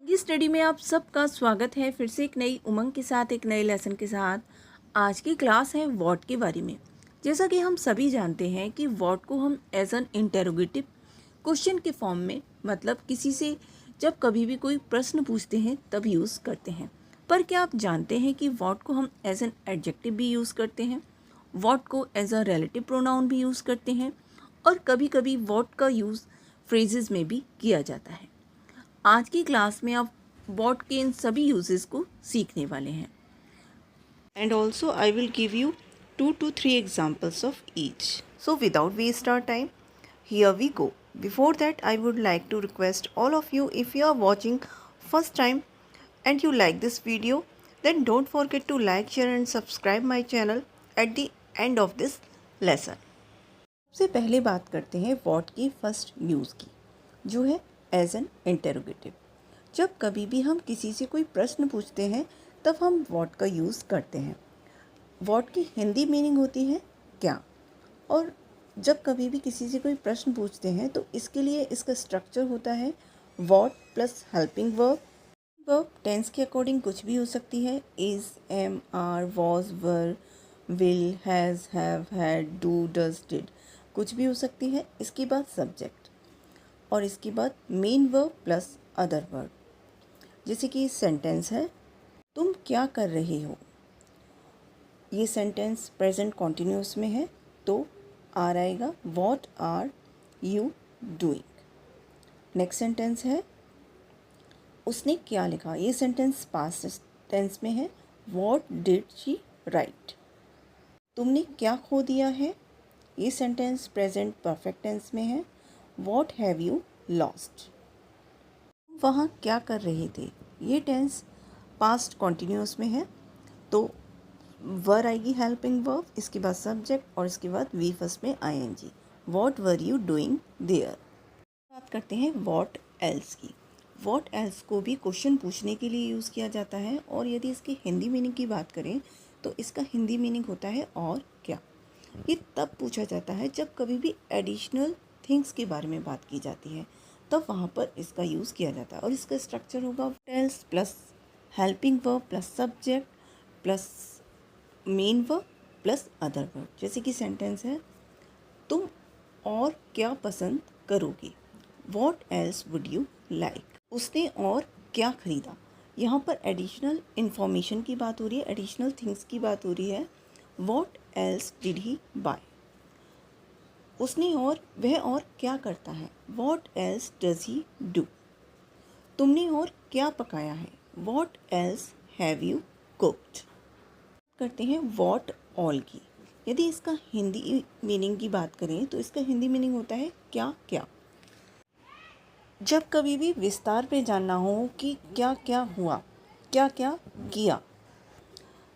ये स्टडी में आप सबका स्वागत है फिर से एक नई उमंग के साथ एक नए लेसन के साथ। आज की क्लास है व्हाट के बारे में। जैसा कि हम सभी जानते हैं कि व्हाट को हम एज एन इंटेरोगेटिव क्वेश्चन के फॉर्म में मतलब किसी से जब कभी भी कोई प्रश्न पूछते हैं तब यूज़ करते हैं। पर क्या आप जानते हैं कि व्हाट को हम एज एन एडजेक्टिव भी यूज़ करते हैं, व्हाट को एज अ रिलेटिव प्रोनाउन भी यूज़ करते हैं और कभी कभी व्हाट का यूज़ फ्रेजेस में भी किया जाता है। आज की क्लास में आप व्हाट के इन सभी यूजेस को सीखने वाले हैं and also I will give you 2 to 3 examples of each. So without waste our time, here we go. Before that, I would like to request all of you, if you are watching first time and you like this video, then don't forget to like, share and subscribe my channel at the end of this lesson. सबसे पहले बात करते हैं what की first use की, जो है as an interrogative. जब कभी भी हम किसी से कोई प्रश्न पूछते हैं तब हम व्हाट का यूज़ करते हैं। व्हाट की हिंदी मीनिंग होती है क्या, और जब कभी भी किसी से कोई प्रश्न पूछते हैं तो इसके लिए इसका स्ट्रक्चर होता है what plus helping verb. Verb tense के अकॉर्डिंग कुछ भी हो सकती है, is, am, are, was, were, will, has, have, had, do, does, did, कुछ भी हो सकती है। इसके बाद सब्जेक्ट और इसके बाद main verb plus other verb. जैसे कि सेंटेंस है तुम क्या कर रहे हो, ये सेंटेंस प्रेजेंट कॉन्टिन्यूस में है तो आर आएगा, what are you doing. Next sentence है उसने क्या लिखा, ये सेंटेंस पास्ट टेंस में है, व्हाट डिड शी राइट। तुमने क्या खो दिया है, ये सेंटेंस प्रेजेंट परफेक्ट टेंस में है, व्हाट हैव यू लॉस्ट। वहाँ क्या कर रहे थे, ये टेंस पास्ट कॉन्टिन्यूस में है तो वर आएगी हेल्पिंग वर्ब, इसके बाद सब्जेक्ट और इसके बाद वी फर्स्ट में ING, what were you doing there. बात करते हैं व्हाट एल्स की। व्हाट एल्स को भी क्वेश्चन पूछने के लिए यूज़ किया जाता है, और यदि इसकी हिंदी मीनिंग की बात करें तो इसका हिंदी मीनिंग होता है और क्या। ये तब पूछा जाता है जब कभी भी एडिशनल थिंग्स के बारे में बात की जाती है, तब वहाँ पर इसका यूज़ किया जाता है। और इसका स्ट्रक्चर होगा tells plus helping verb plus subject plus main verb plus other verb. जैसे कि सेंटेंस है तुम और क्या पसंद करोगे, what else would you like. उसने और क्या खरीदा, यहाँ पर एडिशनल इंफॉर्मेशन की बात हो रही है, एडिशनल थिंग्स की बात हो रही है। What else did he buy, उसने और वह और क्या करता है, what else does he do. तुमने और क्या पकाया है, what else have you cooked. करते हैं वॉट ऑल की। यदि इसका हिंदी मीनिंग की बात करें तो इसका हिंदी मीनिंग होता है क्या क्या। जब कभी भी विस्तार पे जानना हो कि क्या क्या हुआ, क्या क्या किया,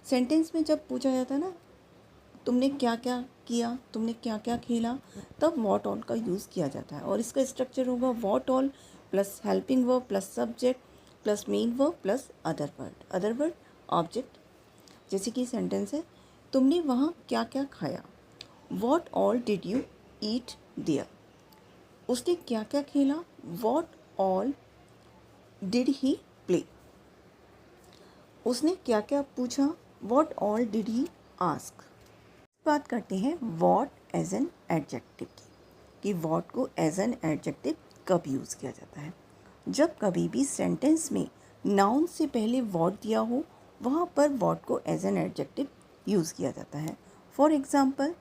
सेंटेंस में जब पूछा जाता है ना तुमने क्या क्या किया, तुमने क्या क्या खेला, तब वॉट ऑल का यूज़ किया जाता है। और इसका स्ट्रक्चर होगा what all plus helping verb plus subject plus main verb plus other word. Other word object. जैसे कि सेंटेंस है तुमने वहाँ क्या क्या खाया, what all did you eat there. उसने क्या क्या खेला, what all did he play. उसने क्या क्या पूछा, what all did he ask. बात करते हैं वॉट एज एन एडजेक्टिव की, कि वॉट को एज एन एडजेक्टिव कब यूज़ किया जाता है। जब कभी भी सेंटेंस में नाउन से पहले वॉट दिया हो वहाँ पर वॉट को एज एन एडजेक्टिव यूज़ किया जाता है। फॉर एग्ज़ाम्पल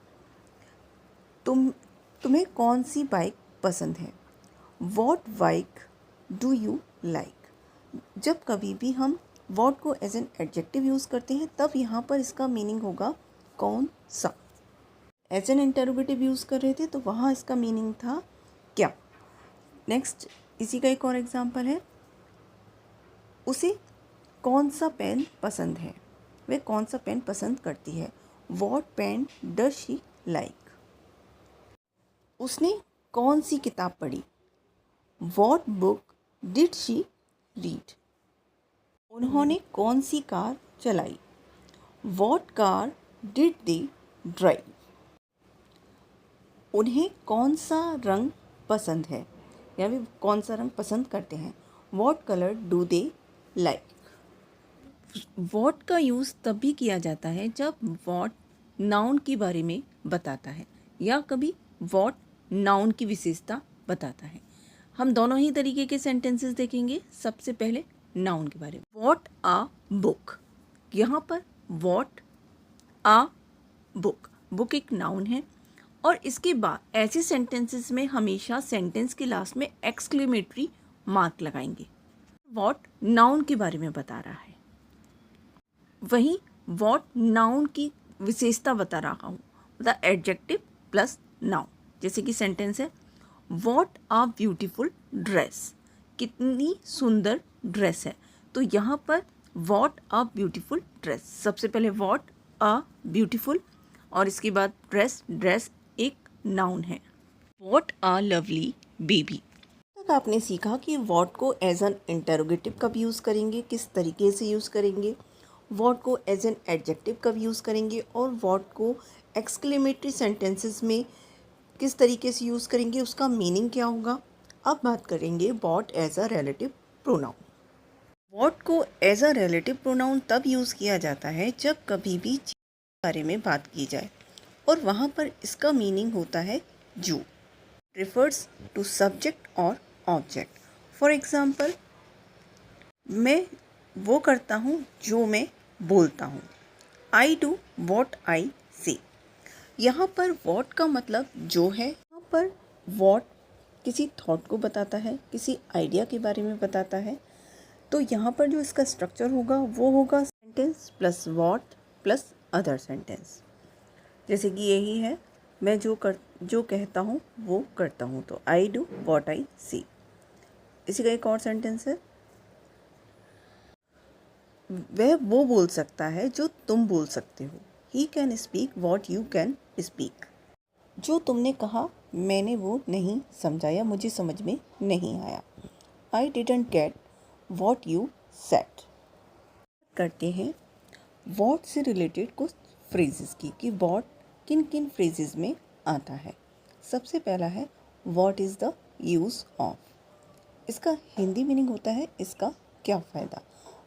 तुम्हें कौन सी बाइक पसंद है, what bike do you like. जब कभी भी हम वॉट को एज एन एडजेक्टिव यूज़ करते हैं तब यहाँ पर इसका मीनिंग होगा कौन सा। एज एन इंटरोगेटिव यूज़ कर रहे थे तो वहाँ इसका मीनिंग था क्या। नेक्स्ट इसी का एक और एग्जांपल है, उसे कौन सा पेन पसंद है, वह कौन सा पेन पसंद करती है, what pen does she like. उसने कौन सी किताब पढ़ी, what book did she read. उन्होंने कौन सी कार चलाई, what car did they drive. उन्हें कौन सा रंग पसंद है, या वे कौन सा रंग पसंद करते हैं, what colour do they like. What का यूज़ तब भी किया जाता है जब वॉट नाउन के बारे में बताता है या कभी वॉट नाउन की विशेषता बताता है। हम दोनों ही तरीके के सेंटेंसेस देखेंगे। सबसे पहले नाउन के बारे में, वॉट आ बुक। यहाँ पर वॉट आ बुक, बुक एक नाउन है और इसके बाद ऐसे सेंटेंसेस में हमेशा सेंटेंस के लास्ट में एक्सक्लेमेटरी मार्क लगाएंगे। वॉट नाउन के बारे में बता रहा है, वहीं वॉट नाउन की विशेषता बता रहा हूँ, मतलब एडजेक्टिव प्लस नाउन। जैसे कि सेंटेंस है, वॉट आ ब्यूटीफुल ड्रेस, कितनी सुंदर ड्रेस है। तो यहाँ पर वॉट आ ब्यूटीफुल ड्रेस, सबसे पहले वॉट आ ब्यूटीफुल और इसके बाद ड्रेस, ड्रेस एक नाउन है। What a lovely baby. तक आपने सीखा कि वॉट को एज एन इंटरोगेटिव कब यूज़ करेंगे, किस तरीके से यूज़ करेंगे, वॉट को एज एन एडजेक्टिव कब यूज़ करेंगे और वॉट को एक्सक्लेमेटरी सेंटेंसेस में किस तरीके से यूज़ करेंगे, उसका मीनिंग क्या होगा। अब बात करेंगे what as a relative pronoun. What को एज अ रिलेटिव प्रोनाउन तब यूज़ किया जाता है जब कभी भी चीज़ के बारे में बात की जाए और वहाँ पर इसका मीनिंग होता है जो, रिफर्स टू सब्जेक्ट और ऑब्जेक्ट। फॉर एग्ज़ाम्पल, मैं वो करता हूँ जो मैं बोलता हूँ, आई डू वॉट आई से। यहाँ पर वॉट का मतलब जो है, यहाँ पर वॉट किसी थॉट को बताता है, किसी आइडिया के बारे में बताता है। तो यहाँ पर जो इसका स्ट्रक्चर होगा वो होगा sentence plus what plus other sentence. जैसे कि यही है, मैं जो कहता हूँ वो करता हूँ, तो आई डू वॉट आई सी। इसी का एक और सेंटेंस है, वह वो बोल सकता है जो तुम बोल सकते हो, he can speak what you can speak. जो तुमने कहा मैंने वो नहीं समझा या मुझे समझ में नहीं आया, I didn't get what you said. करते हैं वॉट से रिलेटेड कुछ फ्रेजेस की, कि वॉट किन किन फ्रेजेस में आता है। सबसे पहला है what is the use of. इसका हिंदी मीनिंग होता है इसका क्या फ़ायदा,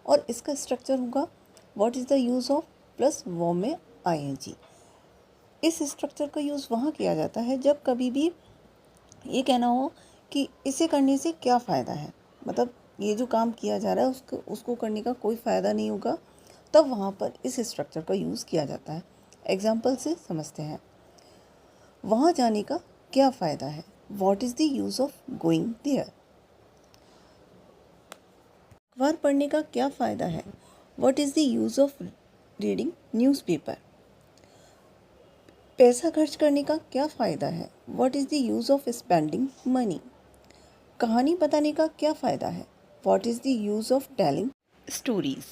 और इसका स्ट्रक्चर होगा what is the use of plus verb में आईएनजी। इस स्ट्रक्चर का यूज़ वहाँ किया जाता है जब कभी भी ये कहना हो कि इसे करने से क्या फ़ायदा है, मतलब ये जो काम किया जा रहा है उसको करने का कोई फ़ायदा नहीं होगा, तब वहाँ पर इस स्ट्रक्चर का यूज़ किया जाता है। एग्जाम्पल से समझते हैं, वहाँ जाने का क्या फ़ायदा है, what is the use of going there. अखबार पढ़ने का क्या फ़ायदा है, what is the use of reading newspaper. पैसा खर्च करने का क्या फ़ायदा है, what is the use of spending money. कहानी बताने का क्या फ़ायदा है, what is the use of telling stories.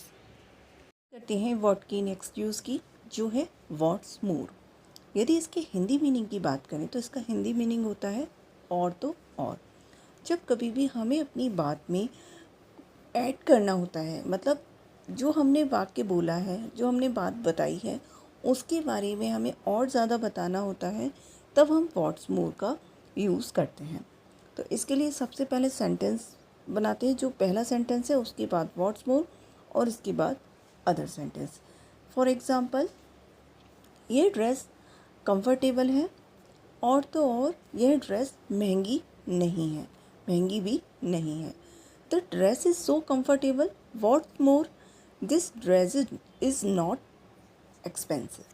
करते हैं व्हाट की नेक्स्ट यूज़ की, जो है व्हाट्स मोर। यदि इसके हिंदी मीनिंग की बात करें तो इसका हिंदी मीनिंग होता है और तो और। जब कभी भी हमें अपनी बात में ऐड करना होता है, मतलब जो हमने वाक्य बोला है, जो हमने बात बताई है, उसके बारे में हमें और ज़्यादा बताना होता है, तब हम व्हाट्स मोर का यूज़ करते हैं। तो इसके लिए सबसे पहले सेंटेंस बनाते हैं, जो पहला सेंटेंस है उसके बाद व्हाट्स मोर और इसके बाद अदर सेंटेंस। फॉर एग्ज़ाम्पल, ये ड्रेस कंफर्टेबल है और तो और यह ड्रेस महंगी नहीं है, महंगी भी नहीं है। The dress is so comfortable, what more this dress is not expensive.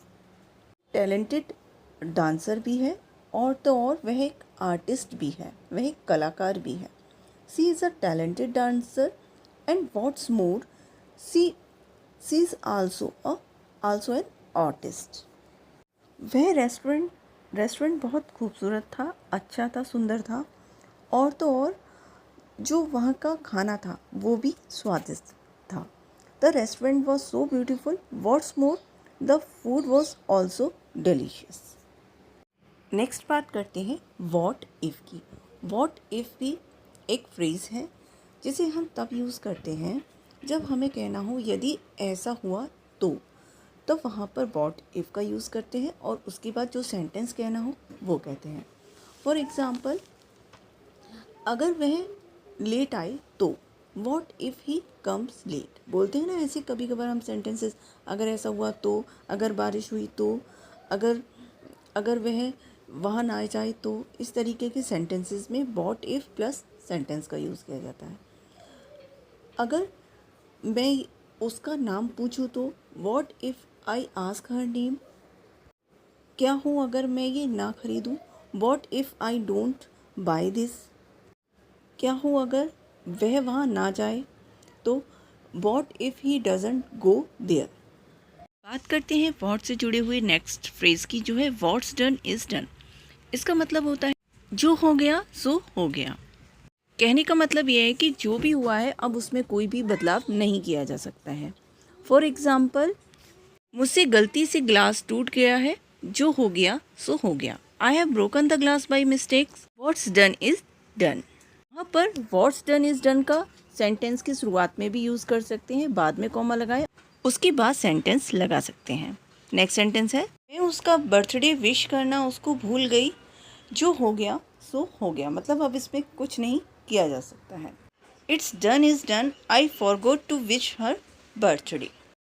Talented dancer भी है और तो और वह एक आर्टिस्ट भी है, वह एक कलाकार भी है। She is a talented dancer and what's more she is also an artist. वह रेस्टोरेंट बहुत खूबसूरत था, अच्छा था, सुंदर था, और तो और जो वहाँ का खाना था वो भी स्वादिष्ट था। The restaurant was so beautiful, what's more the food was also delicious. Next बात करते हैं वॉट इफ़ की। वॉट इफ़ भी एक फ्रेज़ है जिसे हम तब यूज़ करते हैं जब हमें कहना हो यदि ऐसा हुआ तो वहाँ पर वॉट इफ़ का यूज़ करते हैं और उसके बाद जो सेंटेंस कहना हो वो कहते हैं। फॉर एग्ज़ाम्पल, अगर वह लेट आए तो what if he comes late. बोलते हैं ना ऐसे कभी कभार हम सेंटेंसेस, अगर ऐसा हुआ तो, अगर बारिश हुई तो, अगर अगर वह वहाँ ना जाए तो, इस तरीके के सेंटेंसेस में वॉट इफ़ प्लस सेंटेंस का यूज़ किया जाता है। अगर मैं उसका नाम पूछूं तो what if I ask her name. क्या हूँ अगर मैं ये ना खरीदूँ, what if I don't buy this. क्या हूँ अगर वह वहाँ ना जाए तो what if he doesn't go there. बात करते हैं वॉट से जुड़े हुए नेक्स्ट फ्रेज़ की, जो है वॉट्स डन इज़ डन। इसका मतलब होता है जो हो गया सो हो गया। कहने का मतलब यह है कि जो भी हुआ है अब उसमें कोई भी बदलाव नहीं किया जा सकता है। फॉर एग्ज़ाम्पल, मुझसे गलती से ग्लास टूट गया है, जो हो गया सो हो गया। I have broken the glass by mistakes, what's done is done. वहाँ पर वॉट्स डन इज़ डन का सेंटेंस की शुरुआत में भी यूज़ कर सकते हैं, बाद में कॉमा लगाए उसके बाद सेंटेंस लगा सकते हैं। नेक्स्ट सेंटेंस है, मैं उसका बर्थडे विश करना उसको भूल गई, जो हो गया सो हो गया। मतलब अब इसमें कुछ नहीं किया जा सकता है। It's done is done, I forgot to wish her birthday.